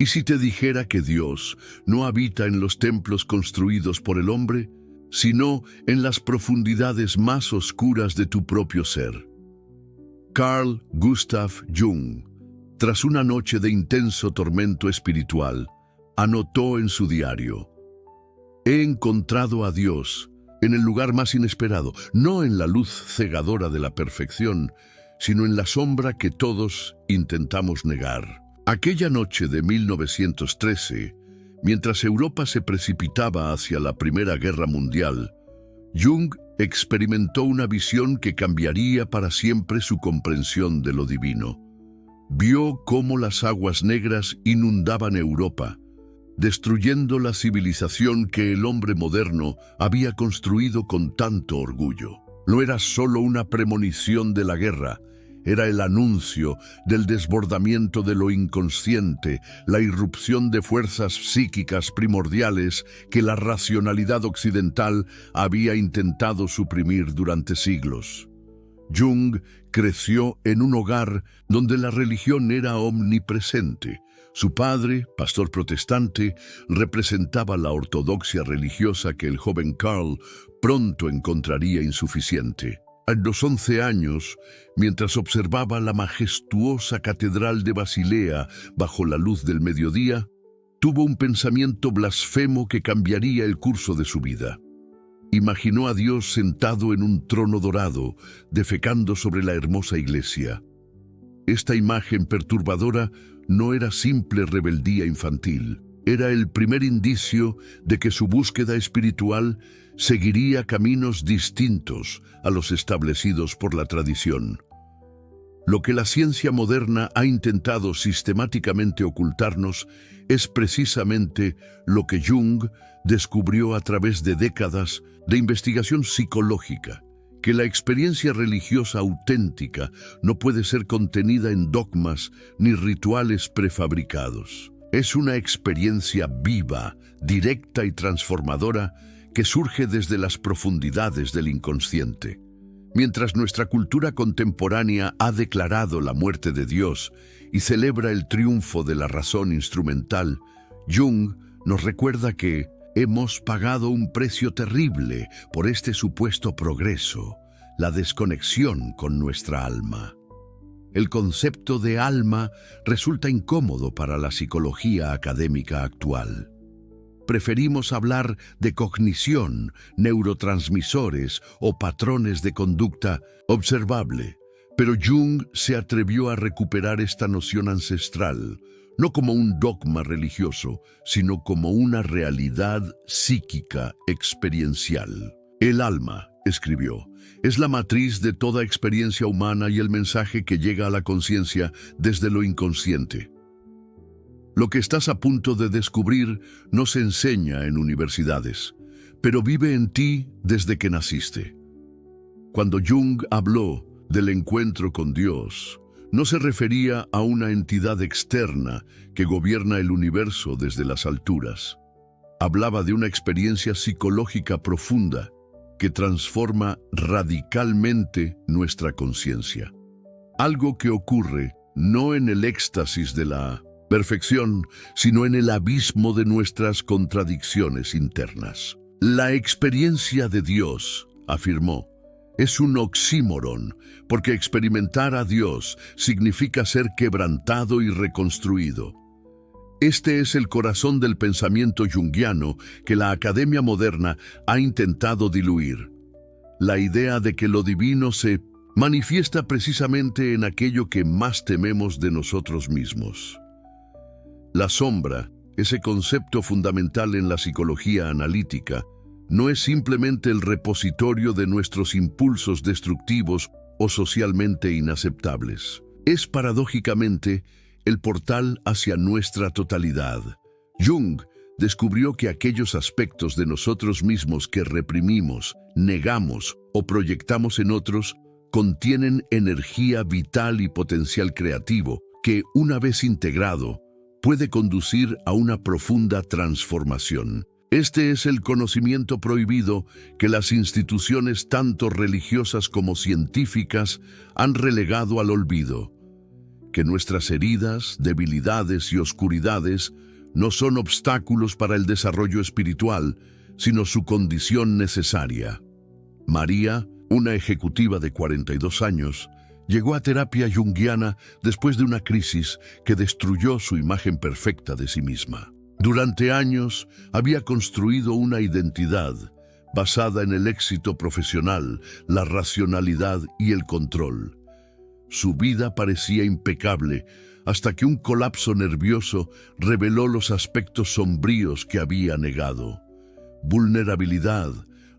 ¿Y si te dijera que Dios no habita en los templos construidos por el hombre, sino en las profundidades más oscuras de tu propio ser? Carl Gustav Jung, tras una noche de intenso tormento espiritual, anotó en su diario: «He encontrado a Dios en el lugar más inesperado, no en la luz cegadora de la perfección, sino en la sombra que todos intentamos negar». Aquella noche de 1913, mientras Europa se precipitaba hacia la Primera Guerra Mundial, Jung experimentó una visión que cambiaría para siempre su comprensión de lo divino. Vio cómo las aguas negras inundaban Europa, destruyendo la civilización que el hombre moderno había construido con tanto orgullo. No era solo una premonición de la guerra, era el anuncio del desbordamiento de lo inconsciente, la irrupción de fuerzas psíquicas primordiales que la racionalidad occidental había intentado suprimir durante siglos. Jung creció en un hogar donde la religión era omnipresente. Su padre, pastor protestante, representaba la ortodoxia religiosa que el joven Carl pronto encontraría insuficiente. A los 11 años, mientras observaba la majestuosa catedral de Basilea bajo la luz del mediodía, tuvo un pensamiento blasfemo que cambiaría el curso de su vida. Imaginó a Dios sentado en un trono dorado, defecando sobre la hermosa iglesia. Esta imagen perturbadora no era simple rebeldía infantil, era el primer indicio de que su búsqueda espiritual seguiría caminos distintos a los establecidos por la tradición. Lo que la ciencia moderna ha intentado sistemáticamente ocultarnos es precisamente lo que Jung descubrió a través de décadas de investigación psicológica, que la experiencia religiosa auténtica no puede ser contenida en dogmas ni rituales prefabricados. Es una experiencia viva, directa y transformadora que surge desde las profundidades del inconsciente. Mientras nuestra cultura contemporánea ha declarado la muerte de Dios y celebra el triunfo de la razón instrumental, Jung nos recuerda que hemos pagado un precio terrible por este supuesto progreso, la desconexión con nuestra alma. El concepto de alma resulta incómodo para la psicología académica actual. Preferimos hablar de cognición, neurotransmisores o patrones de conducta observable, pero Jung se atrevió a recuperar esta noción ancestral, no como un dogma religioso, sino como una realidad psíquica experiencial. El alma, escribió, es la matriz de toda experiencia humana y el mensaje que llega a la conciencia desde lo inconsciente. Lo que estás a punto de descubrir no se enseña en universidades, pero vive en ti desde que naciste. Cuando Jung habló del encuentro con Dios, no se refería a una entidad externa que gobierna el universo desde las alturas. Hablaba de una experiencia psicológica profunda que transforma radicalmente nuestra conciencia. Algo que ocurre no en el éxtasis de la perfección, sino en el abismo de nuestras contradicciones internas. La experiencia de Dios, afirmó, es un oxímoron, porque experimentar a Dios significa ser quebrantado y reconstruido. Este es el corazón del pensamiento junguiano que la academia moderna ha intentado diluir. La idea de que lo divino se manifiesta precisamente en aquello que más tememos de nosotros mismos. La sombra, ese concepto fundamental en la psicología analítica, no es simplemente el repositorio de nuestros impulsos destructivos o socialmente inaceptables. Es paradójicamente el portal hacia nuestra totalidad. Jung descubrió que aquellos aspectos de nosotros mismos que reprimimos, negamos o proyectamos en otros contienen energía vital y potencial creativo que, una vez integrado, puede conducir a una profunda transformación. Este es el conocimiento prohibido que las instituciones tanto religiosas como científicas han relegado al olvido. que nuestras heridas, debilidades y oscuridades no son obstáculos para el desarrollo espiritual, sino su condición necesaria. María, una ejecutiva de 42 años, llegó a terapia junguiana después de una crisis que destruyó su imagen perfecta de sí misma. Durante años había construido una identidad basada en el éxito profesional, la racionalidad y el control. Su vida parecía impecable hasta que un colapso nervioso reveló los aspectos sombríos que había negado. Vulnerabilidad,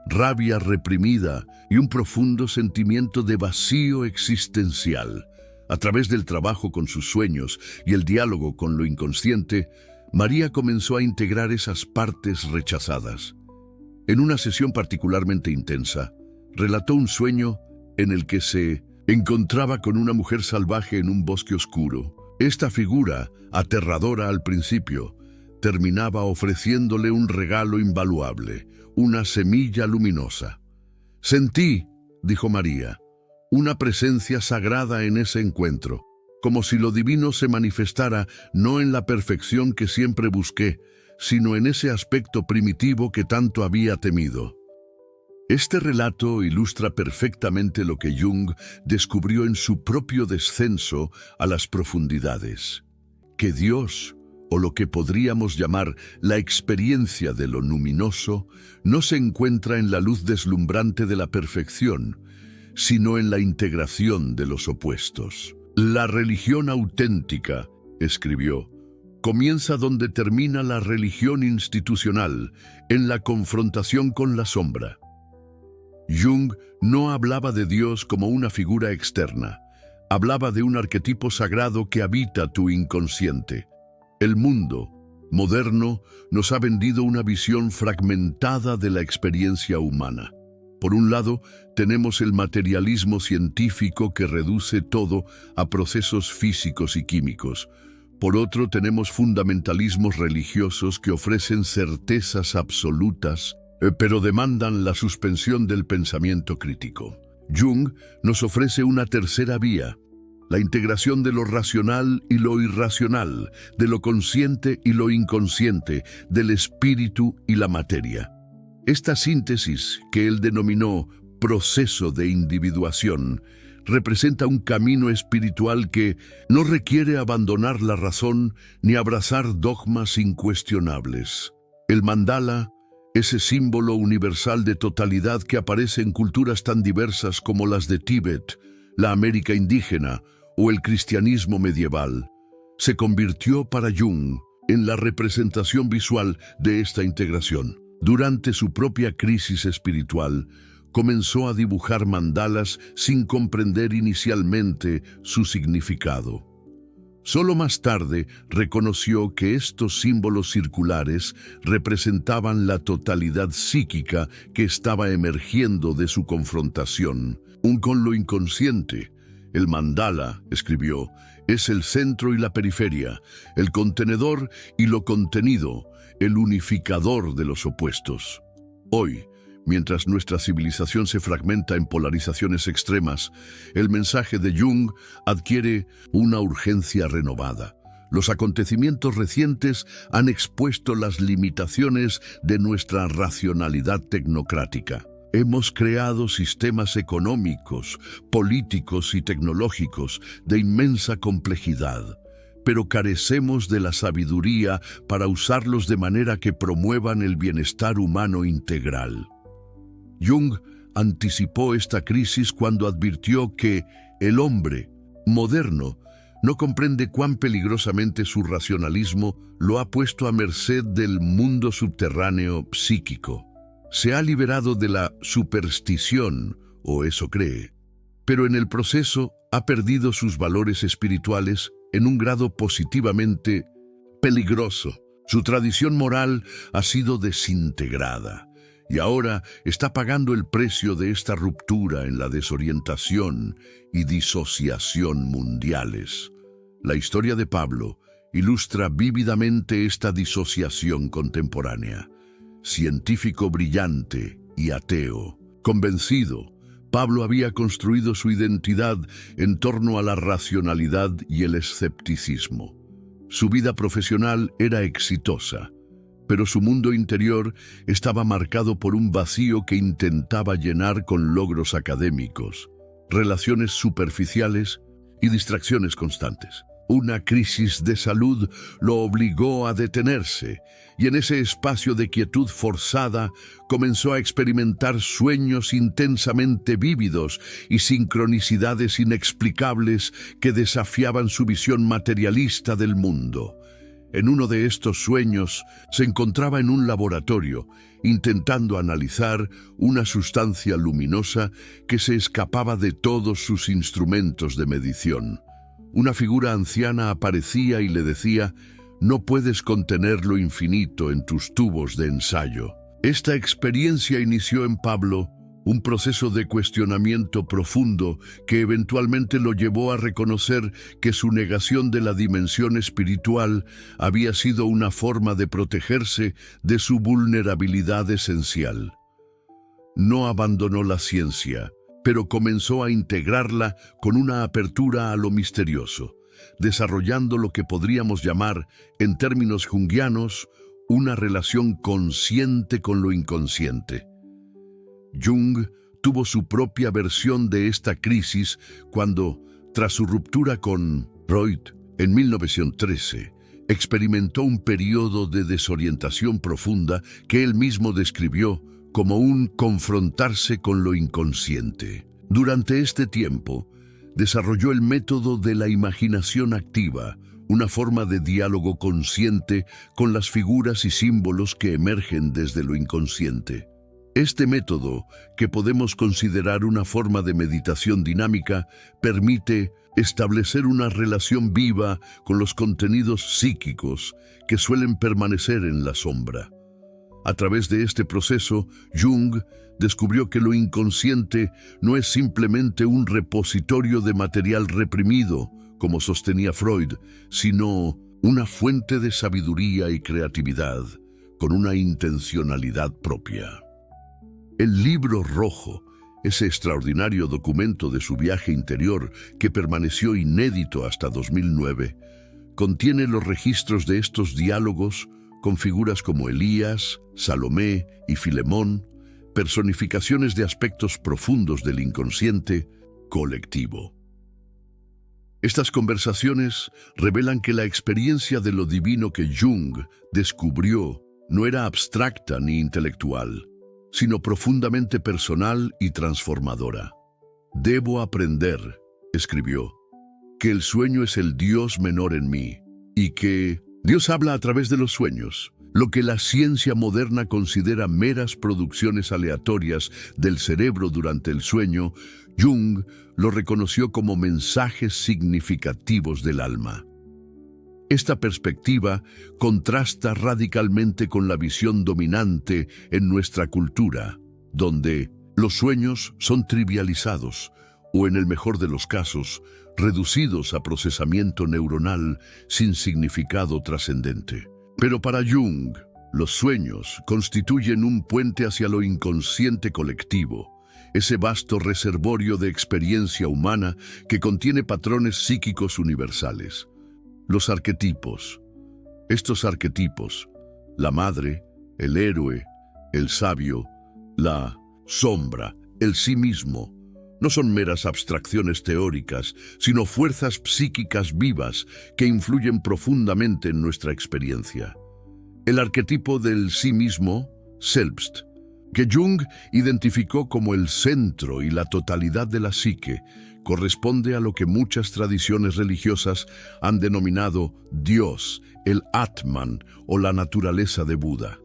rabia reprimida y un profundo sentimiento de vacío existencial. A través del trabajo con sus sueños y el diálogo con lo inconsciente, María comenzó a integrar esas partes rechazadas. En una sesión particularmente intensa, relató un sueño en el que se encontraba con una mujer salvaje en un bosque oscuro. Esta figura, aterradora al principio, terminaba ofreciéndole un regalo invaluable, una semilla luminosa. «Sentí», dijo María, «una presencia sagrada en ese encuentro, como si lo divino se manifestara no en la perfección que siempre busqué, sino en ese aspecto primitivo que tanto había temido». Este relato ilustra perfectamente lo que Jung descubrió en su propio descenso a las profundidades. Que Dios, o lo que podríamos llamar la experiencia de lo luminoso, no se encuentra en la luz deslumbrante de la perfección, sino en la integración de los opuestos. «La religión auténtica», escribió, «comienza donde termina la religión institucional, en la confrontación con la sombra». Jung no hablaba de Dios como una figura externa, hablaba de un arquetipo sagrado que habita tu inconsciente. El mundo moderno nos ha vendido una visión fragmentada de la experiencia humana. Por un lado, tenemos el materialismo científico que reduce todo a procesos físicos y químicos. Por otro, tenemos fundamentalismos religiosos que ofrecen certezas absolutas, pero demandan la suspensión del pensamiento crítico. Jung nos ofrece una tercera vía, la integración de lo racional y lo irracional, de lo consciente y lo inconsciente, del espíritu y la materia. Esta síntesis, que él denominó proceso de individuación, representa un camino espiritual que no requiere abandonar la razón ni abrazar dogmas incuestionables. El mandala, ese símbolo universal de totalidad que aparece en culturas tan diversas como las de Tíbet, la América indígena o el cristianismo medieval, se convirtió para Jung en la representación visual de esta integración. Durante su propia crisis espiritual, comenzó a dibujar mandalas sin comprender inicialmente su significado. Solo más tarde reconoció que estos símbolos circulares representaban la totalidad psíquica que estaba emergiendo de su confrontación, con lo inconsciente. El mandala, escribió, es el centro y la periferia, el contenedor y lo contenido, el unificador de los opuestos. Hoy, mientras nuestra civilización se fragmenta en polarizaciones extremas, el mensaje de Jung adquiere una urgencia renovada. Los acontecimientos recientes han expuesto las limitaciones de nuestra racionalidad tecnocrática. Hemos creado sistemas económicos, políticos y tecnológicos de inmensa complejidad, pero carecemos de la sabiduría para usarlos de manera que promuevan el bienestar humano integral. Jung anticipó esta crisis cuando advirtió que el hombre moderno no comprende cuán peligrosamente su racionalismo lo ha puesto a merced del mundo subterráneo psíquico. Se ha liberado de la superstición, o eso cree, pero en el proceso ha perdido sus valores espirituales en un grado positivamente peligroso. Su tradición moral ha sido desintegrada y ahora está pagando el precio de esta ruptura en la desorientación y disociación mundiales. La historia de Pablo ilustra vívidamente esta disociación contemporánea. Científico brillante y ateo, convencido, Pablo había construido su identidad en torno a la racionalidad y el escepticismo. Su vida profesional era exitosa, pero su mundo interior estaba marcado por un vacío que intentaba llenar con logros académicos, relaciones superficiales y distracciones constantes. Una crisis de salud lo obligó a detenerse, y en ese espacio de quietud forzada comenzó a experimentar sueños intensamente vívidos y sincronicidades inexplicables que desafiaban su visión materialista del mundo. En uno de estos sueños se encontraba en un laboratorio, intentando analizar una sustancia luminosa que se escapaba de todos sus instrumentos de medición. Una figura anciana aparecía y le decía: «No puedes contener lo infinito en tus tubos de ensayo». Esta experiencia inició en Pablo un proceso de cuestionamiento profundo que eventualmente lo llevó a reconocer que su negación de la dimensión espiritual había sido una forma de protegerse de su vulnerabilidad esencial. No abandonó la ciencia, pero comenzó a integrarla con una apertura a lo misterioso, desarrollando lo que podríamos llamar, en términos junguianos, una relación consciente con lo inconsciente. Jung tuvo su propia versión de esta crisis cuando, tras su ruptura con Freud en 1913, experimentó un periodo de desorientación profunda que él mismo describió como un confrontarse con lo inconsciente. Durante este tiempo, desarrolló el método de la imaginación activa, una forma de diálogo consciente con las figuras y símbolos que emergen desde lo inconsciente. Este método, que podemos considerar una forma de meditación dinámica, permite establecer una relación viva con los contenidos psíquicos que suelen permanecer en la sombra. A través de este proceso, Jung descubrió que lo inconsciente no es simplemente un repositorio de material reprimido, como sostenía Freud, sino una fuente de sabiduría y creatividad, con una intencionalidad propia. El Libro Rojo, ese extraordinario documento de su viaje interior que permaneció inédito hasta 2009, contiene los registros de estos diálogos con figuras como Elías, Salomé y Filemón, personificaciones de aspectos profundos del inconsciente colectivo. Estas conversaciones revelan que la experiencia de lo divino que Jung descubrió no era abstracta ni intelectual, sino profundamente personal y transformadora. «Debo aprender», escribió, «que el sueño es el Dios menor en mí, y que Dios habla a través de los sueños. Lo que la ciencia moderna considera meras producciones aleatorias del cerebro durante el sueño, Jung lo reconoció como mensajes significativos del alma». Esta perspectiva contrasta radicalmente con la visión dominante en nuestra cultura, donde los sueños son trivializados o, en el mejor de los casos, reducidos a procesamiento neuronal sin significado trascendente. Pero para Jung, los sueños constituyen un puente hacia lo inconsciente colectivo, ese vasto reservorio de experiencia humana que contiene patrones psíquicos universales. Los arquetipos. Estos arquetipos, la madre, el héroe, el sabio, la sombra, el sí mismo, no son meras abstracciones teóricas, sino fuerzas psíquicas vivas que influyen profundamente en nuestra experiencia. El arquetipo del sí mismo, Selbst, que Jung identificó como el centro y la totalidad de la psique, corresponde a lo que muchas tradiciones religiosas han denominado Dios, el Atman o la naturaleza de Buda.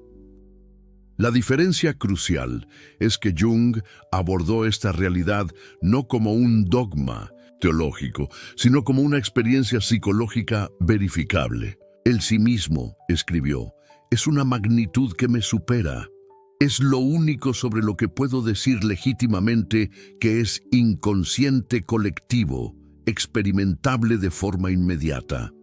La diferencia crucial es que Jung abordó esta realidad no como un dogma teológico, sino como una experiencia psicológica verificable. El sí mismo, escribió, es una magnitud que me supera. Es lo único sobre lo que puedo decir legítimamente que es inconsciente colectivo, experimentable de forma inmediata.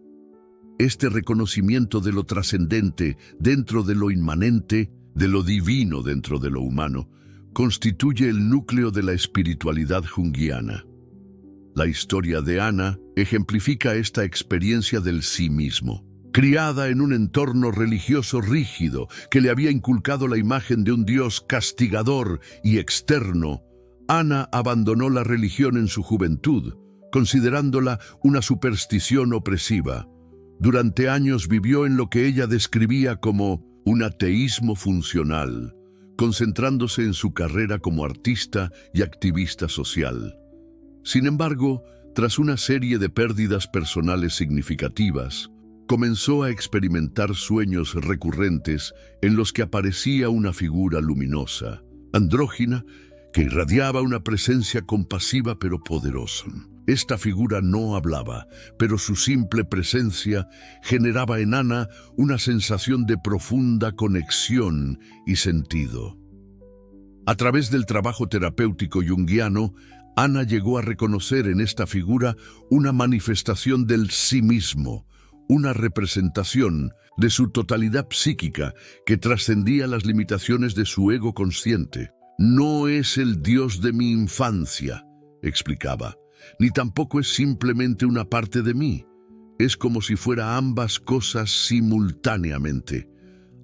Este reconocimiento de lo trascendente dentro de lo inmanente, de lo divino dentro de lo humano, constituye el núcleo de la espiritualidad junguiana. La historia de Ana ejemplifica esta experiencia del sí mismo. Criada en un entorno religioso rígido que le había inculcado la imagen de un Dios castigador y externo, Ana abandonó la religión en su juventud, considerándola una superstición opresiva. Durante años vivió en lo que ella describía como un ateísmo funcional, concentrándose en su carrera como artista y activista social. Sin embargo, tras una serie de pérdidas personales significativas, comenzó a experimentar sueños recurrentes en los que aparecía una figura luminosa, andrógina, que irradiaba una presencia compasiva pero poderosa. Esta figura no hablaba, pero su simple presencia generaba en Ana una sensación de profunda conexión y sentido. A través del trabajo terapéutico junguiano, Ana llegó a reconocer en esta figura una manifestación del sí mismo, una representación de su totalidad psíquica que trascendía las limitaciones de su ego consciente. No es el Dios de mi infancia, explicaba, ni tampoco es simplemente una parte de mí. Es como si fuera ambas cosas simultáneamente,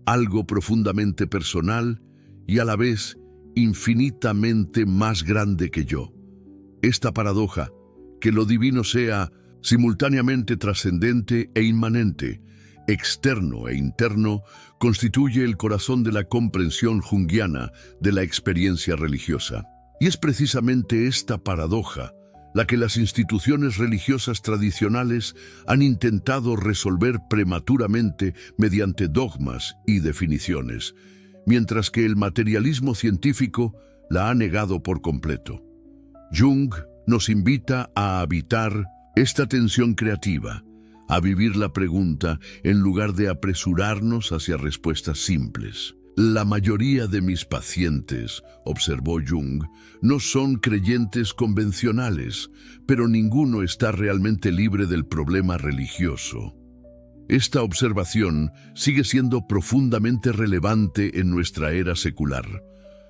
algo profundamente personal y a la vez infinitamente más grande que yo. Esta paradoja, que lo divino sea simultáneamente trascendente e inmanente, externo e interno, constituye el corazón de la comprensión junguiana de la experiencia religiosa. Y es precisamente esta paradoja la que las instituciones religiosas tradicionales han intentado resolver prematuramente mediante dogmas y definiciones, mientras que el materialismo científico la ha negado por completo. Jung nos invita a habitar esta tensión creativa, a vivir la pregunta en lugar de apresurarnos hacia respuestas simples. La mayoría de mis pacientes, observó Jung, no son creyentes convencionales, pero ninguno está realmente libre del problema religioso. Esta observación sigue siendo profundamente relevante en nuestra era secular,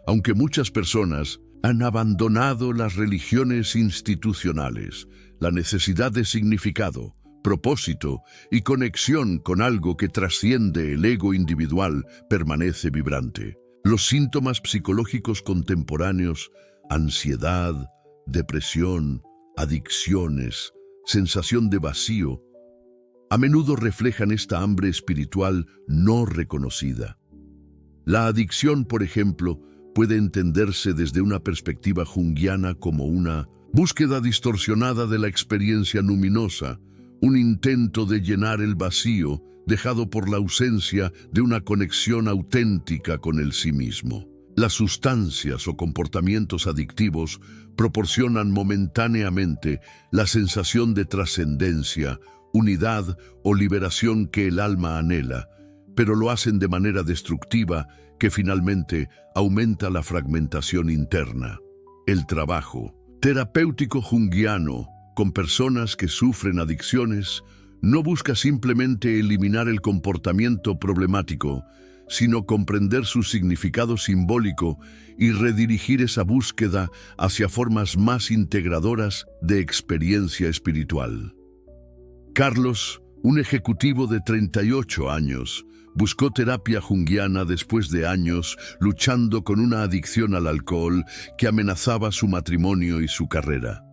aunque muchas personas han abandonado las religiones institucionales. La necesidad de significado, propósito y conexión con algo que trasciende el ego individual permanece vibrante. Los síntomas psicológicos contemporáneos, ansiedad, depresión, adicciones, sensación de vacío, a menudo reflejan esta hambre espiritual no reconocida. La adicción, por ejemplo, puede entenderse desde una perspectiva junguiana como una búsqueda distorsionada de la experiencia luminosa, un intento de llenar el vacío dejado por la ausencia de una conexión auténtica con el sí mismo. Las sustancias o comportamientos adictivos proporcionan momentáneamente la sensación de trascendencia, unidad o liberación que el alma anhela, pero lo hacen de manera destructiva que finalmente aumenta la fragmentación interna. El trabajo terapéutico junguiano con personas que sufren adicciones no busca simplemente eliminar el comportamiento problemático, sino comprender su significado simbólico y redirigir esa búsqueda hacia formas más integradoras de experiencia espiritual. Carlos, un ejecutivo de 38 años, buscó terapia junguiana después de años luchando con una adicción al alcohol que amenazaba su matrimonio y su carrera.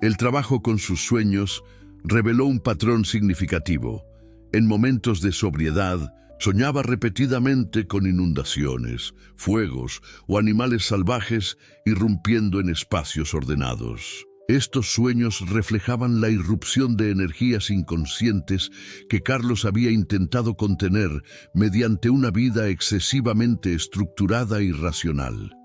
El trabajo con sus sueños reveló un patrón significativo. En momentos de sobriedad, soñaba repetidamente con inundaciones, fuegos o animales salvajes irrumpiendo en espacios ordenados. Estos sueños reflejaban la irrupción de energías inconscientes que Carlos había intentado contener mediante una vida excesivamente estructurada y racional.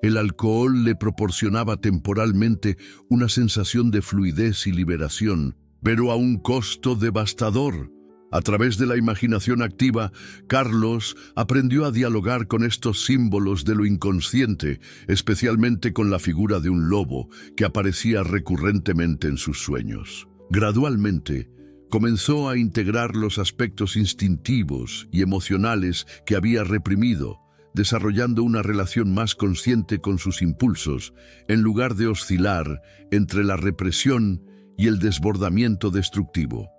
El alcohol le proporcionaba temporalmente una sensación de fluidez y liberación, pero a un costo devastador. A través de la imaginación activa, Carlos aprendió a dialogar con estos símbolos de lo inconsciente, especialmente con la figura de un lobo que aparecía recurrentemente en sus sueños. Gradualmente, comenzó a integrar los aspectos instintivos y emocionales que había reprimido, desarrollando una relación más consciente con sus impulsos, en lugar de oscilar entre la represión y el desbordamiento destructivo.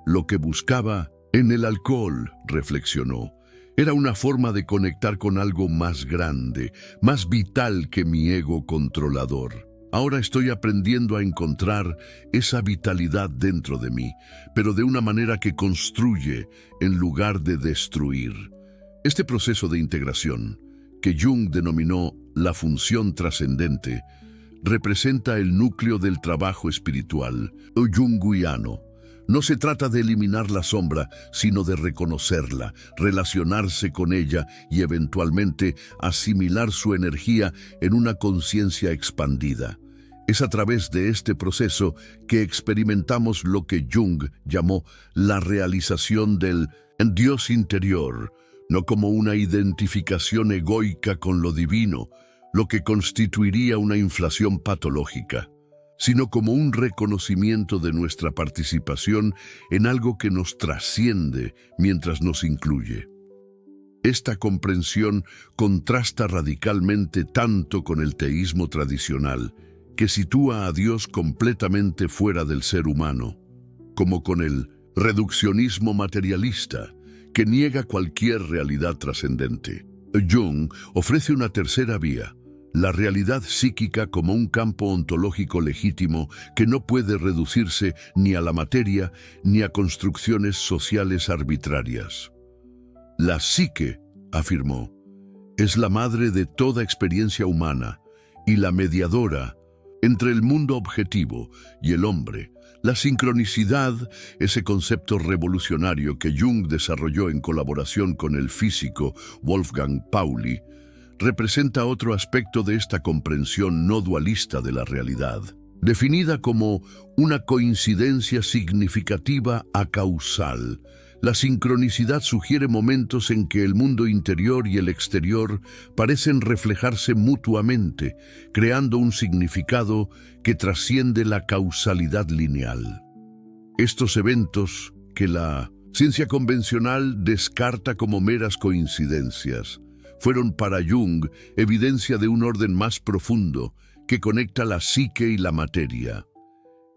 Lo que buscaba en el alcohol, reflexionó, era una forma de conectar con algo más grande, más vital que mi ego controlador. Ahora estoy aprendiendo a encontrar esa vitalidad dentro de mí, pero de una manera que construye en lugar de destruir. Este proceso de integración, que Jung denominó la función trascendente, representa el núcleo del trabajo espiritual o junguiano. No se trata de eliminar la sombra, sino de reconocerla, relacionarse con ella y eventualmente asimilar su energía en una conciencia expandida. Es a través de este proceso que experimentamos lo que Jung llamó la realización del Dios interior, no como una identificación egoica con lo divino, lo que constituiría una inflación patológica, sino como un reconocimiento de nuestra participación en algo que nos trasciende mientras nos incluye. Esta comprensión contrasta radicalmente tanto con el teísmo tradicional, que sitúa a Dios completamente fuera del ser humano, como con el reduccionismo materialista, que niega cualquier realidad trascendente. Jung ofrece una tercera vía, la realidad psíquica como un campo ontológico legítimo que no puede reducirse ni a la materia ni a construcciones sociales arbitrarias. La psique, afirmó, es la madre de toda experiencia humana y la mediadora entre el mundo objetivo y el hombre. La sincronicidad, ese concepto revolucionario que Jung desarrolló en colaboración con el físico Wolfgang Pauli, representa otro aspecto de esta comprensión no dualista de la realidad, definida como una coincidencia significativa acausal. La sincronicidad sugiere momentos en que el mundo interior y el exterior parecen reflejarse mutuamente, creando un significado que trasciende la causalidad lineal. Estos eventos, que la ciencia convencional descarta como meras coincidencias, fueron para Jung evidencia de un orden más profundo que conecta la psique y la materia.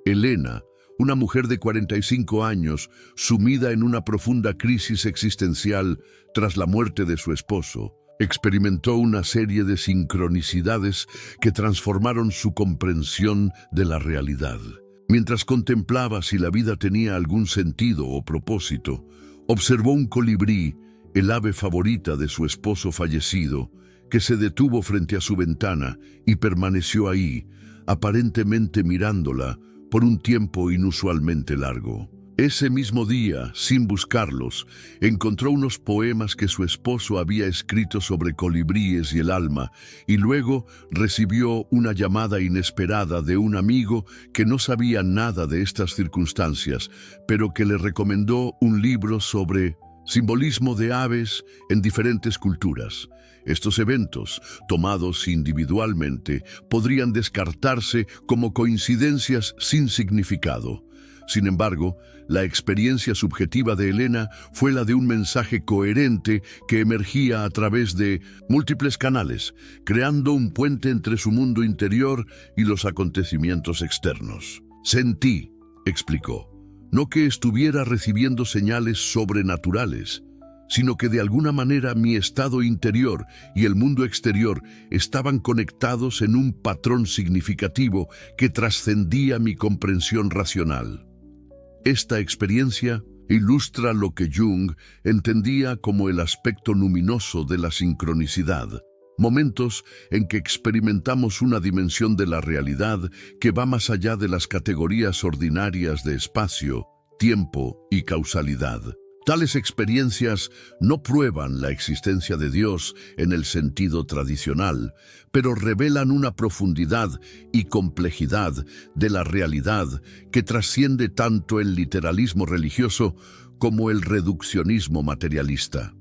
Elena, una mujer de 45 años, sumida en una profunda crisis existencial tras la muerte de su esposo, experimentó una serie de sincronicidades que transformaron su comprensión de la realidad. Mientras contemplaba si la vida tenía algún sentido o propósito, observó un colibrí, el ave favorita de su esposo fallecido, que se detuvo frente a su ventana y permaneció ahí, aparentemente mirándola, por un tiempo inusualmente largo. Ese mismo día, sin buscarlos, encontró unos poemas que su esposo había escrito sobre colibríes y el alma, y luego recibió una llamada inesperada de un amigo que no sabía nada de estas circunstancias, pero que le recomendó un libro sobre simbolismo de aves en diferentes culturas. Estos eventos, tomados individualmente, podrían descartarse como coincidencias sin significado. Sin embargo, la experiencia subjetiva de Elena fue la de un mensaje coherente que emergía a través de múltiples canales, creando un puente entre su mundo interior y los acontecimientos externos. Sentí, explicó, no que estuviera recibiendo señales sobrenaturales, sino que de alguna manera mi estado interior y el mundo exterior estaban conectados en un patrón significativo que trascendía mi comprensión racional. Esta experiencia ilustra lo que Jung entendía como el aspecto luminoso de la sincronicidad, momentos en que experimentamos una dimensión de la realidad que va más allá de las categorías ordinarias de espacio, tiempo y causalidad. Tales experiencias no prueban la existencia de Dios en el sentido tradicional, pero revelan una profundidad y complejidad de la realidad que trasciende tanto el literalismo religioso como el reduccionismo materialista.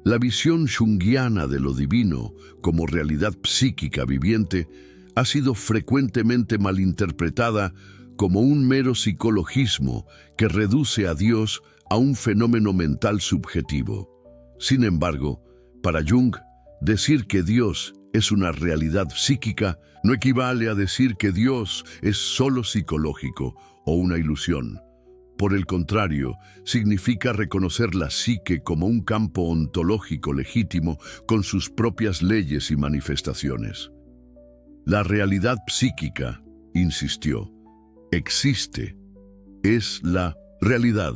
La visión junguiana de lo divino como realidad psíquica viviente ha sido frecuentemente malinterpretada como un mero psicologismo que reduce a Dios a un fenómeno mental subjetivo. Sin embargo, Para Jung, decir que Dios es una realidad psíquica no equivale a decir que Dios es solo psicológico o una ilusión. Por el contrario, significa reconocer la psique como un campo ontológico legítimo con sus propias leyes y manifestaciones. La realidad psíquica, insistió, existe, es la realidad.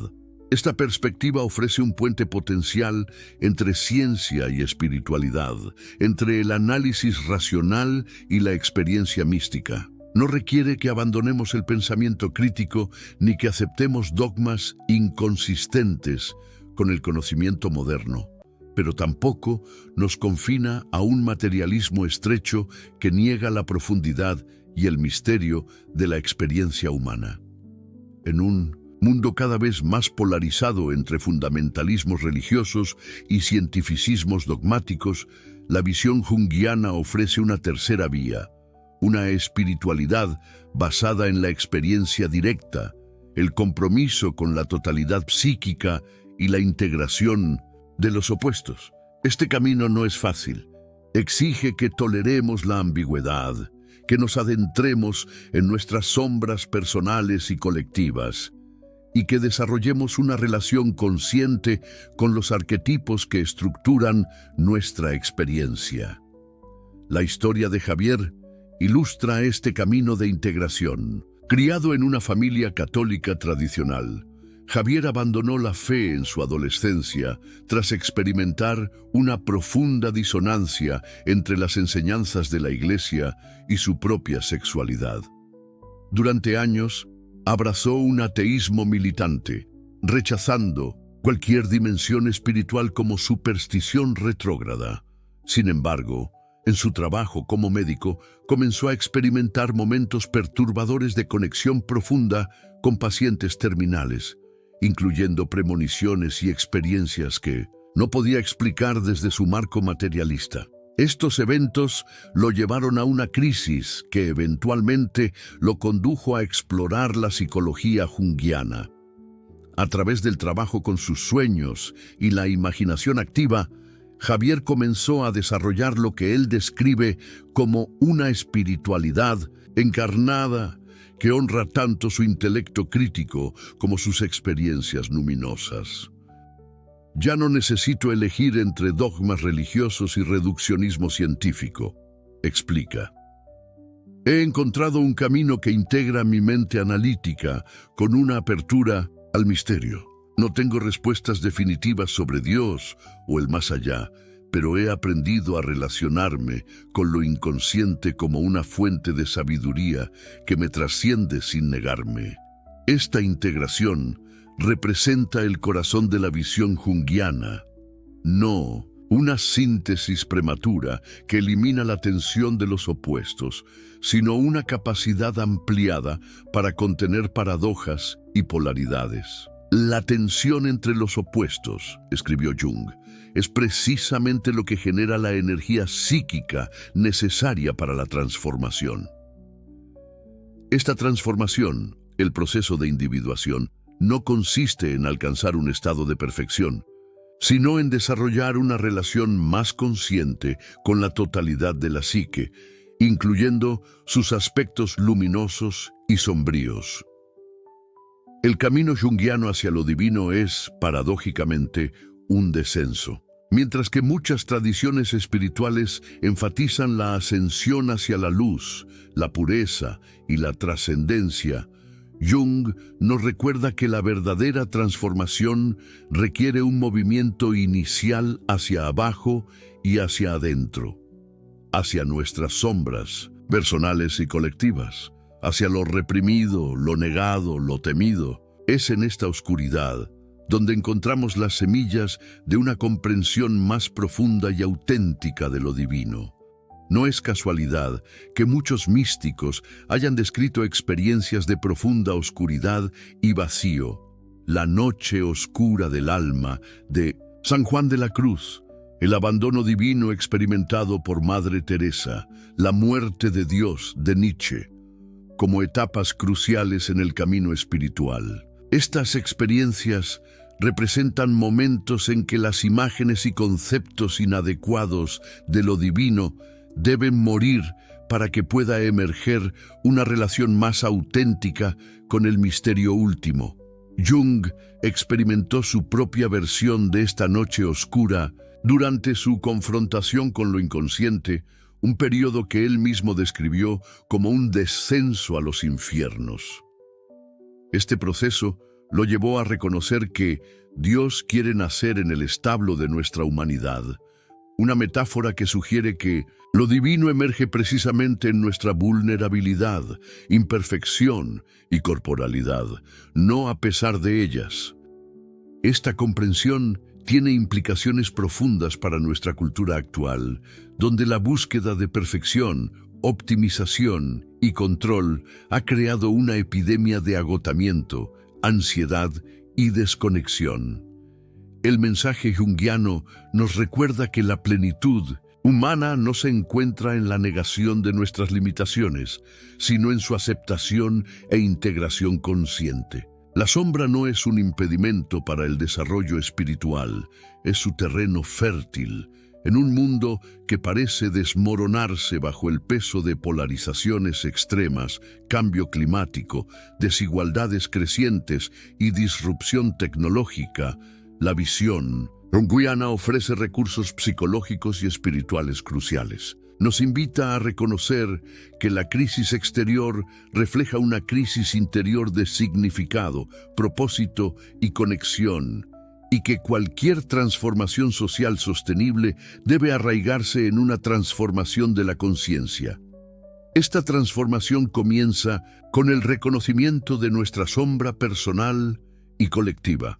Esta perspectiva ofrece un puente potencial entre ciencia y espiritualidad, entre el análisis racional y la experiencia mística. No requiere que abandonemos el pensamiento crítico ni que aceptemos dogmas inconsistentes con el conocimiento moderno, pero tampoco nos confina a un materialismo estrecho que niega la profundidad y el misterio de la experiencia humana. En un mundo cada vez más polarizado entre fundamentalismos religiosos y cientificismos dogmáticos, la visión junguiana ofrece una tercera vía, una espiritualidad basada en la experiencia directa, el compromiso con la totalidad psíquica y la integración de los opuestos. Este camino no es fácil. Exige que toleremos la ambigüedad, que nos adentremos en nuestras sombras personales y colectivas, y que desarrollemos una relación consciente con los arquetipos que estructuran nuestra experiencia. La historia de Javier ilustra este camino de integración. Criado en una familia católica tradicional, Javier abandonó la fe en su adolescencia tras experimentar una profunda disonancia entre las enseñanzas de la Iglesia y su propia sexualidad. Durante años, abrazó un ateísmo militante, rechazando cualquier dimensión espiritual como superstición retrógrada. Sin embargo, en su trabajo como médico, comenzó a experimentar momentos perturbadores de conexión profunda con pacientes terminales, incluyendo premoniciones y experiencias que no podía explicar desde su marco materialista. Estos eventos lo llevaron a una crisis que eventualmente lo condujo a explorar la psicología junguiana. A través del trabajo con sus sueños y la imaginación activa, Javier comenzó a desarrollar lo que él describe como una espiritualidad encarnada que honra tanto su intelecto crítico como sus experiencias luminosas. Ya no necesito elegir entre dogmas religiosos y reduccionismo científico, explica. He encontrado un camino que integra mi mente analítica con una apertura al misterio. No tengo respuestas definitivas sobre Dios o el más allá, pero he aprendido a relacionarme con lo inconsciente como una fuente de sabiduría que me trasciende sin negarme. Esta integración representa el corazón de la visión junguiana, no una síntesis prematura que elimina la tensión de los opuestos, sino una capacidad ampliada para contener paradojas y polaridades. La tensión entre los opuestos, escribió Jung, es precisamente lo que genera la energía psíquica necesaria para la transformación. Esta transformación, el proceso de individuación, no consiste en alcanzar un estado de perfección, sino en desarrollar una relación más consciente con la totalidad de la psique, incluyendo sus aspectos luminosos y sombríos. El camino junguiano hacia lo divino es, paradójicamente, un descenso. Mientras que muchas tradiciones espirituales enfatizan la ascensión hacia la luz, la pureza y la trascendencia, Jung nos recuerda que la verdadera transformación requiere un movimiento inicial hacia abajo y hacia adentro, hacia nuestras sombras, personales y colectivas, hacia lo reprimido, lo negado, lo temido. Es en esta oscuridad donde encontramos las semillas de una comprensión más profunda y auténtica de lo divino. No es casualidad que muchos místicos hayan descrito experiencias de profunda oscuridad y vacío. La noche oscura del alma de San Juan de la Cruz, el abandono divino experimentado por Madre Teresa, la muerte de Dios de Nietzsche, como etapas cruciales en el camino espiritual. Estas experiencias representan momentos en que las imágenes y conceptos inadecuados de lo divino deben morir para que pueda emerger una relación más auténtica con el misterio último. Jung experimentó su propia versión de esta noche oscura durante su confrontación con lo inconsciente, un periodo que él mismo describió como un descenso a los infiernos. Este proceso lo llevó a reconocer que Dios quiere nacer en el establo de nuestra humanidad, una metáfora que sugiere que lo divino emerge precisamente en nuestra vulnerabilidad, imperfección y corporalidad, no a pesar de ellas. Esta comprensión tiene implicaciones profundas para nuestra cultura actual, donde la búsqueda de perfección, optimización y control ha creado una epidemia de agotamiento, ansiedad y desconexión. El mensaje junguiano nos recuerda que la plenitud humana no se encuentra en la negación de nuestras limitaciones, sino en su aceptación e integración consciente. La sombra no es un impedimento para el desarrollo espiritual, es su terreno fértil, en un mundo que parece desmoronarse bajo el peso de polarizaciones extremas, cambio climático, desigualdades crecientes y disrupción tecnológica. La visión junguiana ofrece recursos psicológicos y espirituales cruciales. Nos invita a reconocer que la crisis exterior refleja una crisis interior de significado, propósito y conexión, y que cualquier transformación social sostenible debe arraigarse en una transformación de la conciencia. Esta transformación comienza con el reconocimiento de nuestra sombra personal y colectiva.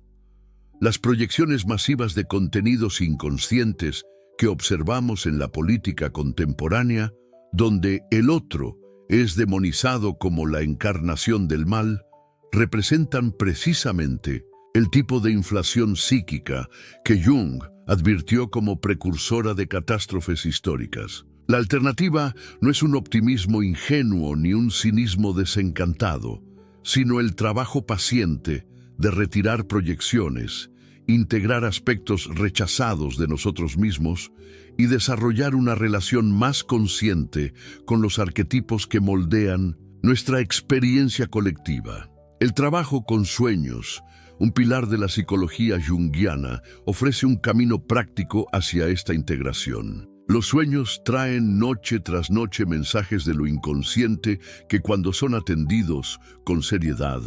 Las proyecciones masivas de contenidos inconscientes que observamos en la política contemporánea, donde el otro es demonizado como la encarnación del mal, representan precisamente el tipo de inflación psíquica que Jung advirtió como precursora de catástrofes históricas. La alternativa no es un optimismo ingenuo ni un cinismo desencantado, sino el trabajo paciente de retirar proyecciones, integrar aspectos rechazados de nosotros mismos y desarrollar una relación más consciente con los arquetipos que moldean nuestra experiencia colectiva. El trabajo con sueños, un pilar de la psicología junguiana, ofrece un camino práctico hacia esta integración. Los sueños traen noche tras noche mensajes de lo inconsciente que, cuando son atendidos con seriedad,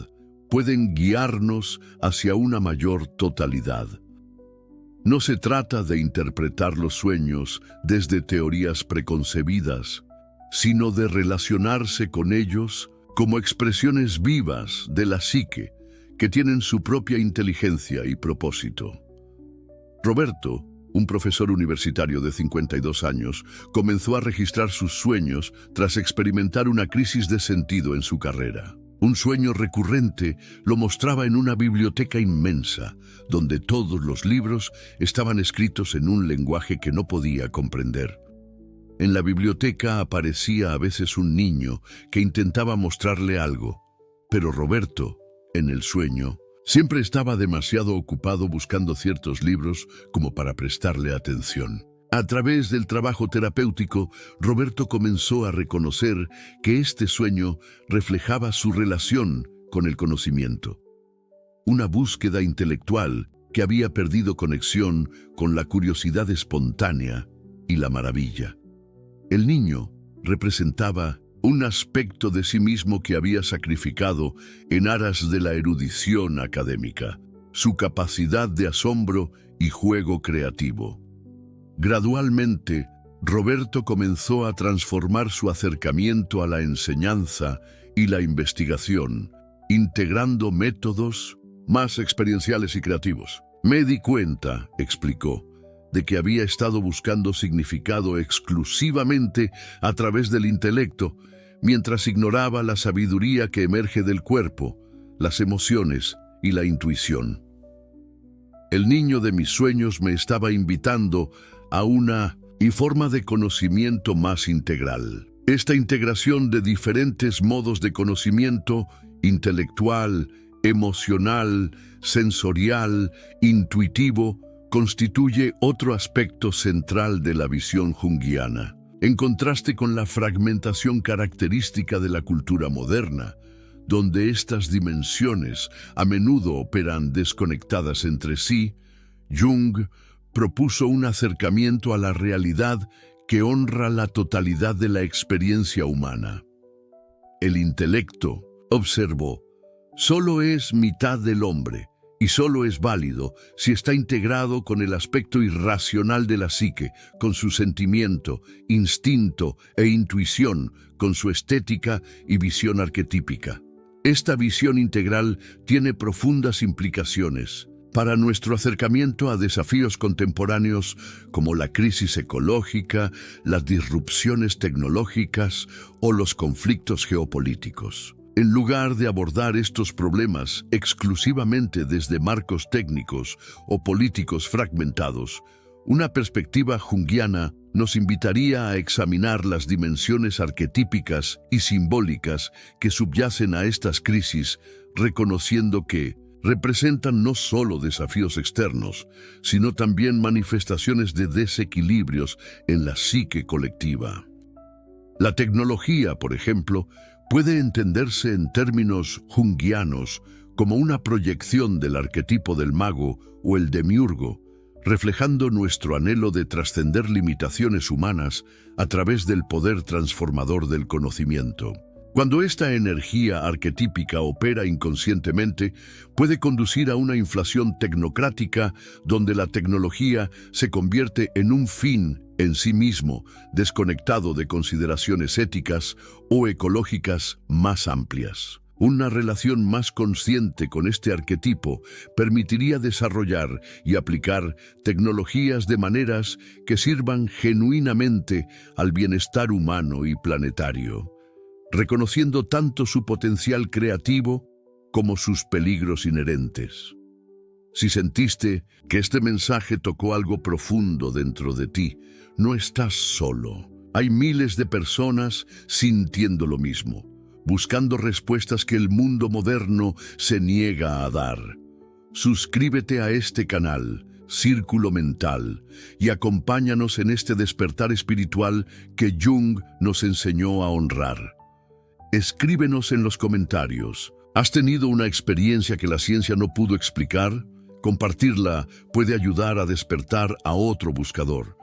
pueden guiarnos hacia una mayor totalidad. No se trata de interpretar los sueños desde teorías preconcebidas, sino de relacionarse con ellos como expresiones vivas de la psique, que tienen su propia inteligencia y propósito. Roberto, un profesor universitario de 52 años, comenzó a registrar sus sueños tras experimentar una crisis de sentido en su carrera. Un sueño recurrente lo mostraba en una biblioteca inmensa, donde todos los libros estaban escritos en un lenguaje que no podía comprender. En la biblioteca aparecía a veces un niño que intentaba mostrarle algo, pero Roberto, en el sueño, siempre estaba demasiado ocupado buscando ciertos libros como para prestarle atención. A través del trabajo terapéutico, Roberto comenzó a reconocer que este sueño reflejaba su relación con el conocimiento. Una búsqueda intelectual que había perdido conexión con la curiosidad espontánea y la maravilla. El niño representaba un aspecto de sí mismo que había sacrificado en aras de la erudición académica, su capacidad de asombro y juego creativo. Gradualmente, Roberto comenzó a transformar su acercamiento a la enseñanza y la investigación, integrando métodos más experienciales y creativos. Me di cuenta, explicó, de que había estado buscando significado exclusivamente a través del intelecto, mientras ignoraba la sabiduría que emerge del cuerpo, las emociones y la intuición. El niño de mis sueños me estaba invitando a una forma de conocimiento más integral. Esta integración de diferentes modos de conocimiento intelectual, emocional, sensorial, intuitivo, constituye otro aspecto central de la visión junguiana. En contraste con la fragmentación característica de la cultura moderna, donde estas dimensiones a menudo operan desconectadas entre sí, Jung propuso un acercamiento a la realidad que honra la totalidad de la experiencia humana. El intelecto, observó, solo es mitad del hombre y solo es válido si está integrado con el aspecto irracional de la psique, con su sentimiento, instinto e intuición, con su estética y visión arquetípica. Esta visión integral tiene profundas implicaciones para nuestro acercamiento a desafíos contemporáneos como la crisis ecológica, las disrupciones tecnológicas o los conflictos geopolíticos. En lugar de abordar estos problemas exclusivamente desde marcos técnicos o políticos fragmentados, una perspectiva junguiana nos invitaría a examinar las dimensiones arquetípicas y simbólicas que subyacen a estas crisis, reconociendo que representan no solo desafíos externos, sino también manifestaciones de desequilibrios en la psique colectiva. La tecnología, por ejemplo, puede entenderse en términos junguianos como una proyección del arquetipo del mago o el demiurgo, reflejando nuestro anhelo de trascender limitaciones humanas a través del poder transformador del conocimiento. Cuando esta energía arquetípica opera inconscientemente, puede conducir a una inflación tecnocrática donde la tecnología se convierte en un fin en sí mismo, desconectado de consideraciones éticas o ecológicas más amplias. Una relación más consciente con este arquetipo permitiría desarrollar y aplicar tecnologías de maneras que sirvan genuinamente al bienestar humano y planetario, reconociendo tanto su potencial creativo como sus peligros inherentes. Si sentiste que este mensaje tocó algo profundo dentro de ti, no estás solo. Hay miles de personas sintiendo lo mismo, buscando respuestas que el mundo moderno se niega a dar. Suscríbete a este canal, Círculo Mental, y acompáñanos en este despertar espiritual que Jung nos enseñó a honrar. Escríbenos en los comentarios. ¿Has tenido una experiencia que la ciencia no pudo explicar? Compartirla puede ayudar a despertar a otro buscador.